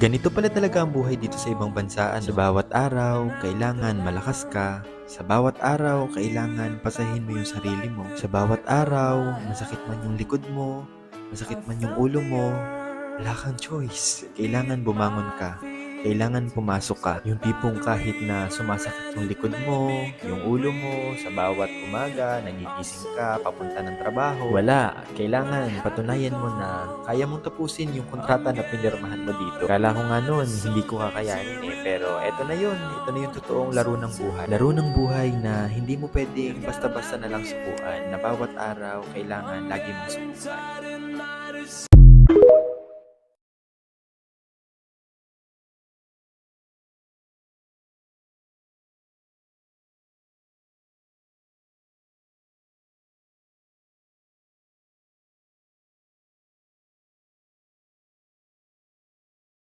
Ganito pala talaga ang buhay dito sa ibang bansa. Sa bawat araw, kailangan malakas ka. Sa bawat araw, kailangan pasahin mo yung sarili mo. Sa bawat araw, masakit man yung likod mo, masakit man yung ulo mo, wala kang choice. Kailangan bumangon ka. Kailangan pumasok ka. Yung tipong kahit na sumasakit yung likod mo, yung ulo mo, sa bawat umaga, nagigising ka, papunta ng trabaho. Wala. Kailangan patunayan mo na kaya mong tapusin yung kontrata na pinirmahan mo dito. Kala ko nga nun, hindi ko kakayanin eh. Pero eto na yun. Ito na yung totoong laro ng buhay. Laro ng buhay na hindi mo pwedeng basta-basta na lang subukan. Na bawat araw, kailangan lagi mong subukan.